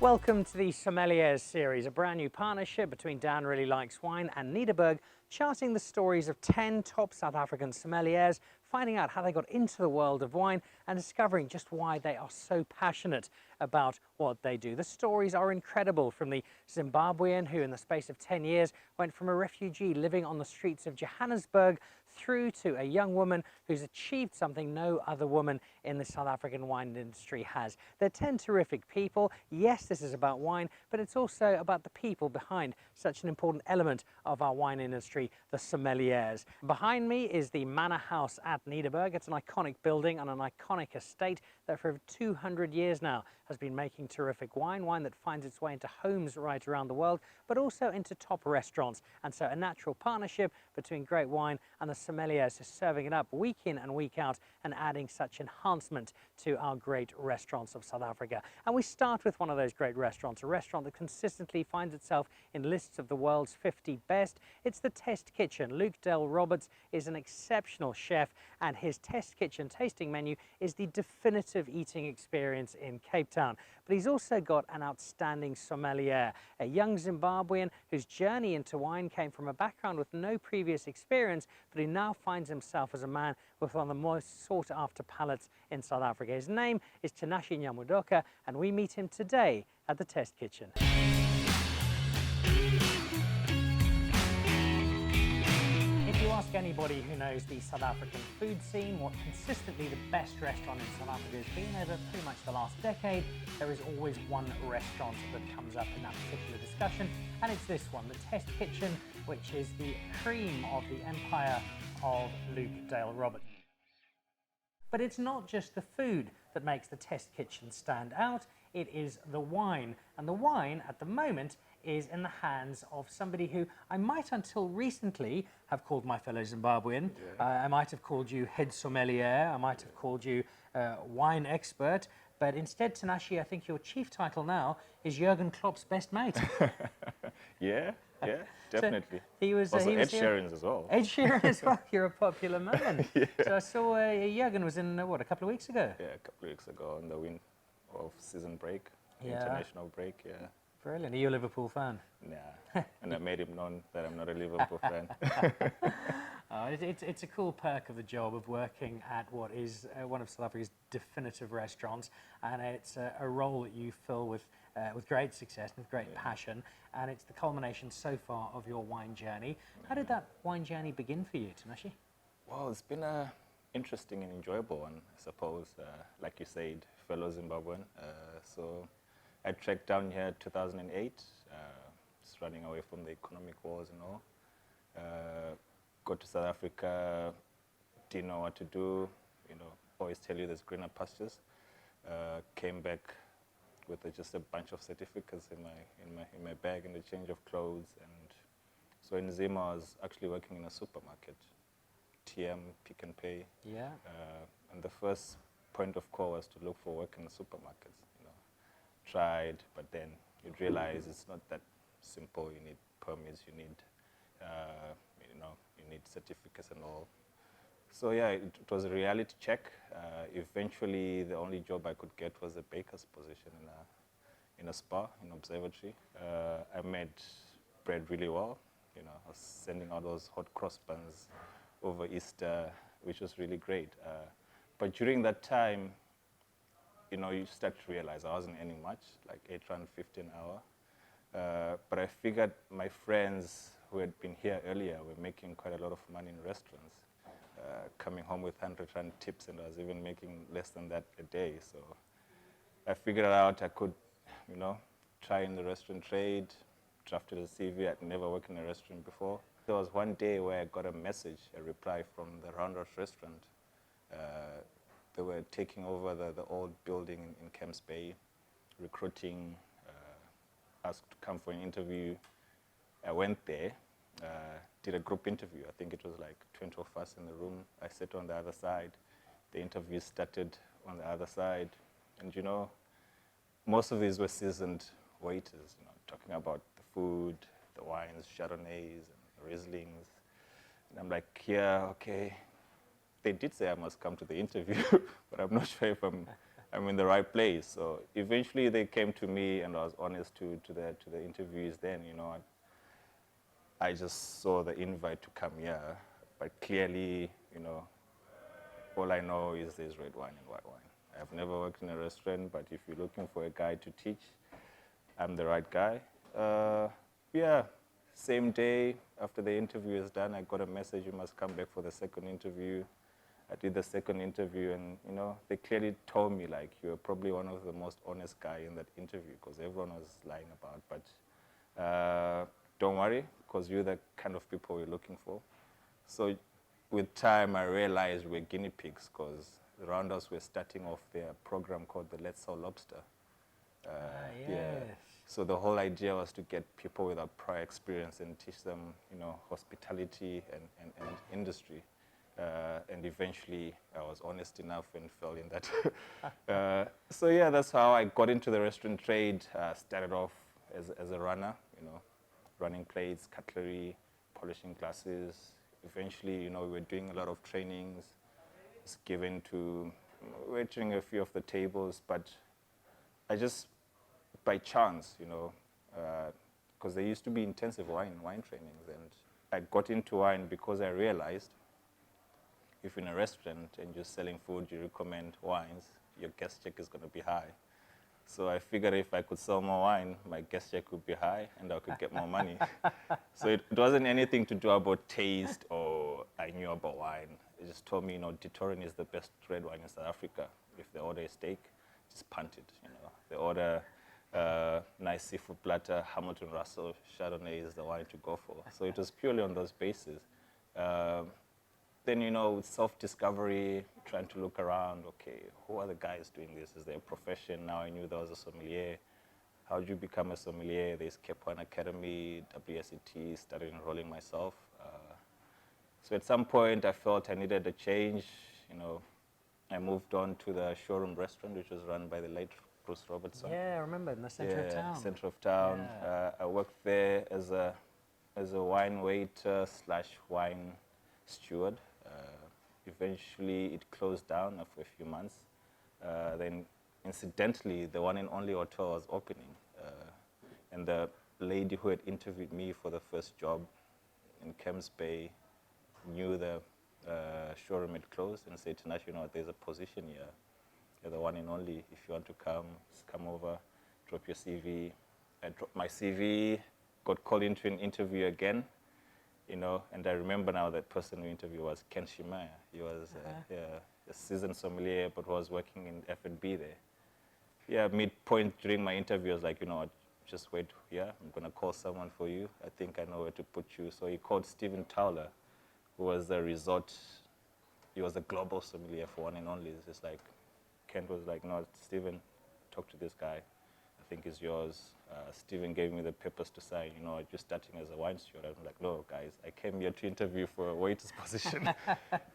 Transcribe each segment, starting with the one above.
Welcome to the Sommelier Series, a brand new partnership between Dan Really Likes Wine and Nederburg, charting the stories of 10 top South African sommeliers, finding out how they got into the world of wine and discovering just why they are so passionate about what they do. The stories are incredible, from the Zimbabwean who in the space of 10 years went from a refugee living on the streets of Johannesburg through to a young woman who's achieved something no other woman in the South African wine industry has. They're 10 terrific people. Yes, this is about wine, but it's also about the people behind such an important element of our wine industry, the sommeliers. Behind me is the Manor House at Nederburg. It's an iconic building on an iconic estate that for over 200 years now has been making terrific wine that finds its way into homes right around the world, but also into top restaurants. And so a natural partnership between great wine and the sommeliers is serving it up week in and week out and adding such enhancement to our great restaurants of South Africa. And we start with one of those great restaurants, a restaurant that consistently finds itself in lists of the world's 50 best. It's the Test Kitchen. Luke Dale Roberts is an exceptional chef, and his Test Kitchen tasting menu is the definitive eating experience in Cape Town. But he's also got an outstanding sommelier, a young Zimbabwean whose journey into wine came from a background with no previous experience, but he now finds himself as a man with one of the most sought-after palates in South Africa. His name is Tinashe Nyamudoka, and we meet him today at the Test Kitchen. If you ask anybody who knows the South African food scene what consistently the best restaurant in South Africa has been over pretty much the last decade, there is always one restaurant that comes up in that particular discussion, and it's this one, the Test Kitchen, which is the cream of the empire of Luke Dale Roberts. But it's not just the food that makes the Test Kitchen stand out, it is the wine. And the wine, at the moment, is in the hands of somebody who I might until recently have called my fellow Zimbabwean. Yeah. I might have called you head sommelier, I might have called you wine expert, but instead, Tinashe, I think your chief title now is Jurgen Klopp's best mate. Yeah, definitely. So he was also he was Ed Sheeran's as well. Ed Sheeran as well. You're a popular man. Yeah. So I saw Jurgen was in, what, a couple of weeks ago? Yeah, a couple of weeks ago on the win of season break, Yeah. international break, yeah. Brilliant. Are you a Liverpool fan? Nah, and I made him known that I'm not a Liverpool fan. It's a cool perk of the job of working at what is one of South Africa's definitive restaurants, and it's a role that you fill with great success and with great passion, and it's the culmination so far of your wine journey. How did that wine journey begin for you, Tinashe? Well, it's been a interesting and enjoyable one, I suppose. Like you said, fellow Zimbabwean. So I trekked down here in 2008, just running away from the economic wars and all. Got to South Africa, didn't know what to do, always tell you there's greener pastures. Came back with just a bunch of certificates in my bag and a change of clothes. And so in Zim, I was actually working in a supermarket, TM, Pick and Pay. Yeah. And the first point of call was to look for work in the supermarkets. Tried, but then you'd realize it's not that simple. You need permits, you need certificates and all. So yeah, it was a reality check. Eventually, the only job I could get was a baker's position in a spa, in observatory. I made bread really well. I was sending out those hot cross buns over Easter, which was really great. But during that time, you start to realize I wasn't earning much, like R8.50 an hour. But I figured my friends who had been here earlier were making quite a lot of money in restaurants, coming home with R100 tips, and I was even making less than that a day. So I figured out I could, try in the restaurant trade, drafted a CV. I'd never worked in a restaurant before. There was one day where I got a reply from the Roundhouse restaurant. They were taking over the old building in Camps Bay, recruiting, asked to come for an interview. I went there, did a group interview. I think it was like 20 of us in the room. I sat on the other side. The interview started on the other side. And most of these were seasoned waiters, talking about the food, the wines, Chardonnays, and Rieslings. And I'm like, yeah, okay. They did say I must come to the interview, but I'm not sure if I'm I'm in the right place. So eventually they came to me, and I was honest to the interviewees then, you know, I just saw the invite to come here, but clearly, you know, all I know is there's red wine and white wine. I've never worked in a restaurant, but if you're looking for a guy to teach, I'm the right guy. Yeah, same day after the interview is done, I got a message, you must come back for the second interview. I did the second interview, and you know, they clearly told me like, you're probably one of the most honest guy in that interview, because everyone was lying about, but don't worry, because you're the kind of people we're looking for. So with time, I realized we're guinea pigs, because around us we're starting off their program called the Let's Sell Lobster. Yes. Yeah. So the whole idea was to get people without prior experience and teach them, you know, hospitality and industry. And eventually I was honest enough and fell in that. So yeah, that's how I got into the restaurant trade. Started off as a runner, you know, running plates, cutlery, polishing glasses. Eventually, you know, we were doing a lot of trainings. It's given to waiting a few of the tables, but I just, by chance, you know, because there used to be intensive wine trainings, and I got into wine because I realized if you're in a restaurant and you're selling food, you recommend wines, your guest check is going to be high. So I figured if I could sell more wine, my guest check would be high and I could get more money. So it wasn't anything to do about taste or I knew about wine. It just told me, you know, Ditorin is the best red wine in South Africa. If they order a steak, just punt it, you know. They order nice seafood platter, Hamilton Russell, Chardonnay is the wine to go for. So it was purely on those bases. Then, you know, with self-discovery, trying to look around, okay, who are the guys doing this? Is there a profession? Now I knew there was a sommelier. How did you become a sommelier? There's Cape One Academy, WSET, started enrolling myself. So at some point I felt I needed a change. You know, I moved on to the showroom restaurant, which was run by the late Bruce Robertson. Yeah, I remember, in the center of town. Center of town. Yeah. I worked there as a wine waiter / wine steward. Eventually, it closed down after a few months. Then, incidentally, the one and only hotel was opening. And the lady who had interviewed me for the first job in Camps Bay knew the showroom had closed and said, Tinashe, you know, there's a position here. You're the one and only. If you want to come, just come over, drop your CV. I dropped my CV, got called into an interview again. You know, and I remember now that person who interviewed was Ken Shimaya. He was a seasoned sommelier, but was working in F&B there. Yeah, midpoint during my interview, I was like, you know what, just wait here. I'm going to call someone for you. I think I know where to put you. So he called Stephen Towler, who was the resort. He was a global sommelier for one and only. It's just like, Ken was like, no, Stephen, talk to this guy. I think it's yours. Stephen gave me the papers to sign. You know, you're starting as a wine steward. I'm like, no, guys, I came here to interview for a waiter's position.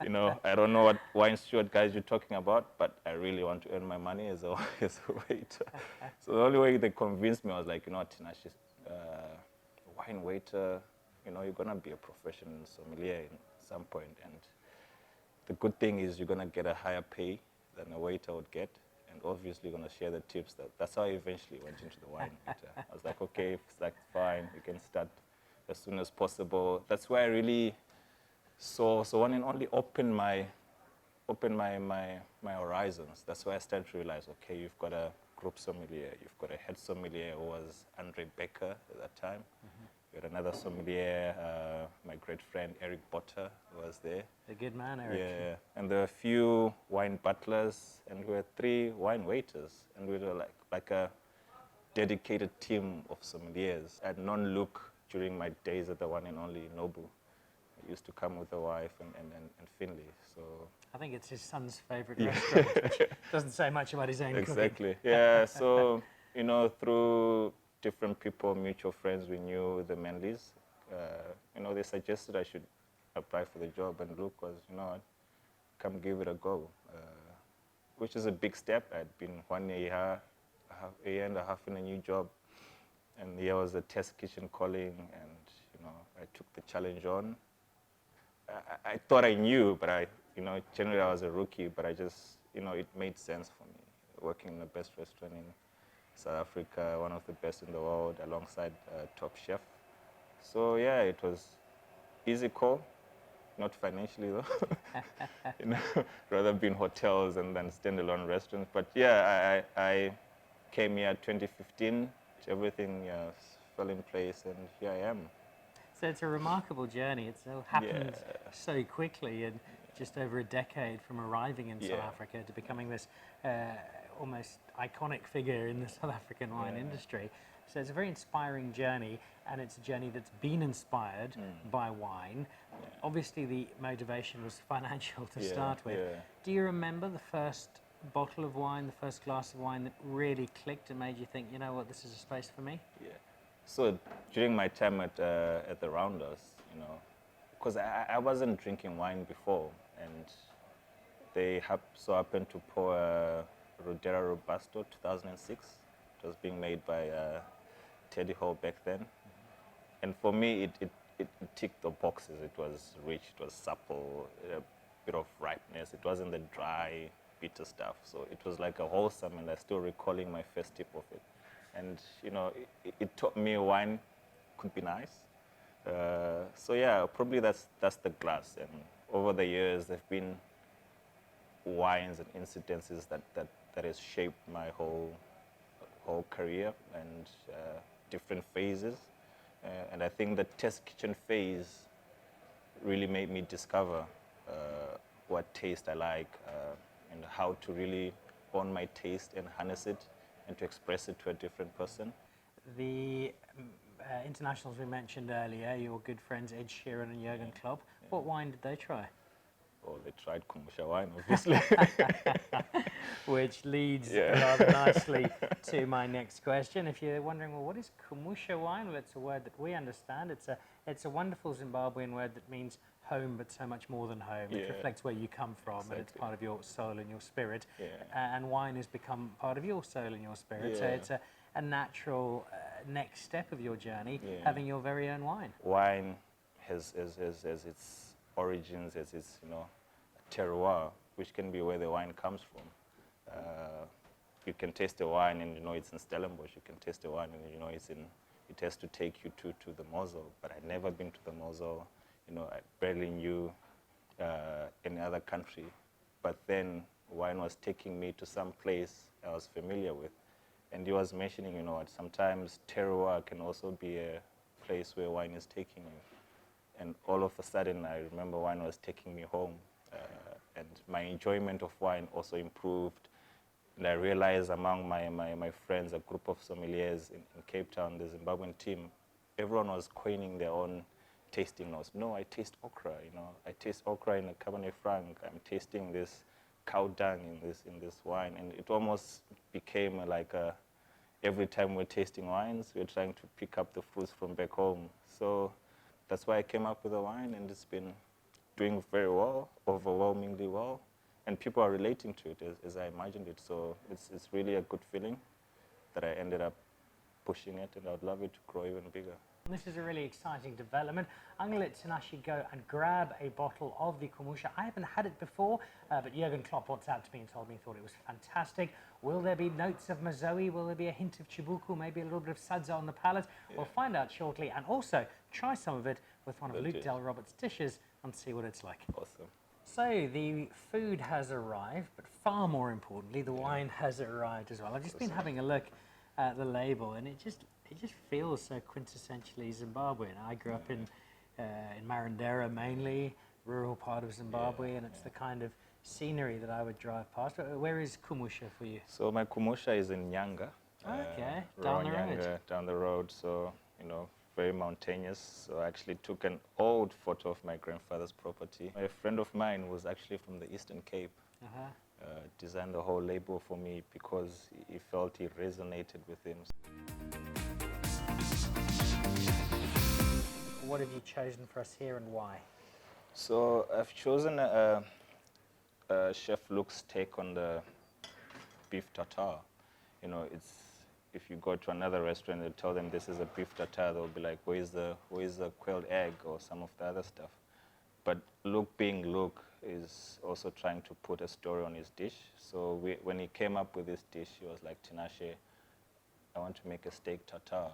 You know, I don't know what wine steward guys you're talking about, but I really want to earn my money as a waiter. So the only way they convinced me, I was like, you know what, Tinashe, wine waiter, you know, you're going to be a professional sommelier at some point. And the good thing is you're going to get a higher pay than a waiter would get. And obviously going to share the tips. That's how I eventually went into the wine waiter. I was like, okay, if it's like fine, you can start as soon as possible. That's where I really saw, so one and only opened my horizons. That's where I started to realize, okay, you've got a group sommelier, you've got a head sommelier who was Andre Becker at that time. You had another sommelier, my great friend Eric Botter was there. A good man, Eric. Yeah, and there were a few wine butlers, and we had 3 wine waiters, and we were like a dedicated team of sommeliers. I had known Luke during my days at the one and only Nobu. He used to come with the wife and Finley. So I think it's his son's favorite restaurant, which doesn't say much about his own cooking. exactly. Yeah. So you know, through different people, mutual friends, we knew the Manleys. You know, they suggested I should apply for the job, and Luke was, you know, come give it a go, which is a big step. I'd been 1 year, a year and a half in a new job, and here was the test kitchen calling, and you know, I took the challenge on. I thought I knew, but you know, generally I was a rookie, but I just, you know, it made sense for me. working in the best restaurant in South Africa, one of the best in the world, alongside top chef. So yeah, it was easy call, not financially though. You know, rather be in hotels and then standalone restaurants. But yeah, I came here 2015. Everything fell in place, and here I am. So it's a remarkable journey. It's all happened Yeah. so quickly in just over a decade from arriving in South Yeah. Africa to becoming this almost iconic figure in the South African wine industry. So it's a very inspiring journey, and it's a journey that's been inspired by wine. Obviously, the motivation was financial to start with. Yeah. Do you remember the first bottle of wine, the first glass of wine that really clicked and made you think, you know what, this is a space for me? Yeah. So during my time at the Rounders, you know, because I wasn't drinking wine before, and they so happened to pour Rodera Robusto 2006. It was being made by Teddy Hall back then. And for me, it ticked the boxes. It was rich, it was supple, a bit of ripeness. It wasn't the dry, bitter stuff. So it was like a wholesome, and I'm still recalling my first sip of it. And, you know, it taught me wine could be nice. So yeah, probably that's the glass. And over the years, there have been wines and incidences that has shaped my whole career and different phases. And I think the test kitchen phase really made me discover what taste I like and how to really hone my taste and harness it and to express it to a different person. The internationals we mentioned earlier, your good friends Ed Sheeran and Jurgen Klopp, what wine did they try? Oh, they tried Kumusha wine, obviously. Which leads rather nicely to my next question. If you're wondering, well, what is Kumusha wine? Well, it's a word that we understand. It's a wonderful Zimbabwean word that means home, but so much more than home. It reflects where you come from, and it's part of your soul and your spirit. And wine has become part of your soul and your spirit. So it's a natural next step of your journey, having your very own wine. Wine has its origins, has its, you know, terroir, which can be where the wine comes from. You can taste the wine and you know it's in Stellenbosch. You can taste the wine and you know it has to take you to the Mosel. But I'd never been to the Mosel. You know, I barely knew any other country. But then wine was taking me to some place I was familiar with. And he was mentioning, you know, that sometimes terroir can also be a place where wine is taking you. And all of a sudden, I remember wine was taking me home. And my enjoyment of wine also improved. And I realized among my friends, a group of sommeliers in Cape Town, the Zimbabwean team, everyone was coining their own tasting notes. No, I taste okra, you know. I taste okra in a Cabernet Franc. I'm tasting this cow dung in this wine. And it almost became like every time we're tasting wines, we're trying to pick up the fruits from back home. So that's why I came up with the wine, and it's been doing very well, overwhelmingly well, and people are relating to it as I imagined it. So it's really a good feeling that I ended up pushing it, and I'd love it to grow even bigger. This is a really exciting development. I'm going to let Tinashe go and grab a bottle of the Kumusha. I haven't had it before, but Jurgen Klopp WhatsApped to me and told me he thought it was fantastic. Will there be notes of Mazoe? Will there be a hint of Chibuku? Maybe a little bit of Sadza on the palate? We'll find out shortly, and also try some of it with one of Luke Del Roberts' dishes and see what it's like. Awesome. So the food has arrived, but far more importantly, the wine has arrived as well. I've just been having a look at the label, and it just feels so quintessentially Zimbabwean. I grew up in Marandera mainly, rural part of Zimbabwe, and it's the kind of scenery that I would drive past. Where is Kumusha for you? So my Kumusha is in Nyanga. Okay, down the road. Nyanga, down the road, so, you know, very mountainous. So I actually took an old photo of my grandfather's property. A friend of mine was actually from the Eastern Cape. Designed the whole label for me because he felt it resonated with him. What have you chosen for us here and why? So I've chosen Chef Luke's take on the beef tartare. You know, it's, if you go to another restaurant and tell them this is a beef tartare, they'll be like, where's the quailed egg or some of the other stuff? But Luke being Luke, is also trying to put a story on his dish. So when he came up with this dish, he was like, Tinashe, I want to make a steak tartare,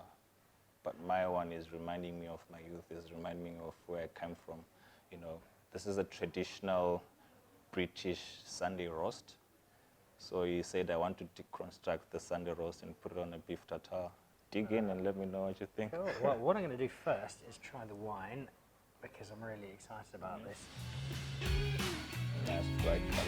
but my one is reminding me of my youth, is reminding me of where I came from. You know, this is a traditional British Sunday roast. So he said, I want to deconstruct the Sunday roast and put it on a beef tartare. Dig in and let me know what you think. Cool. Well, what I'm going to do first is try the wine, because I'm really excited about this. Nice bright color.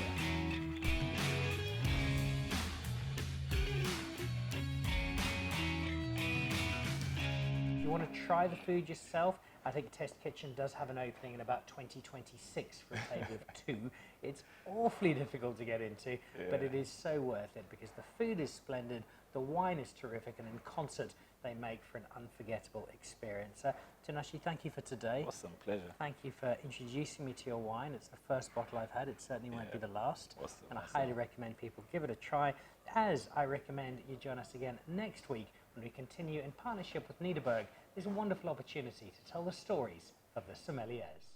If you want to try the food yourself, I think Test Kitchen does have an opening in about 2026 for a table of 2. It's awfully difficult to get into, but it is so worth it because the food is splendid, the wine is terrific, and in concert they make for an unforgettable experience. Tinashe, thank you for today. Awesome, pleasure. Thank you for introducing me to your wine. It's the first bottle I've had. It certainly won't be the last. Awesome, and I highly recommend people give it a try, as I recommend you join us again next week when we continue in partnership with Nederburg this wonderful opportunity to tell the stories of the sommeliers.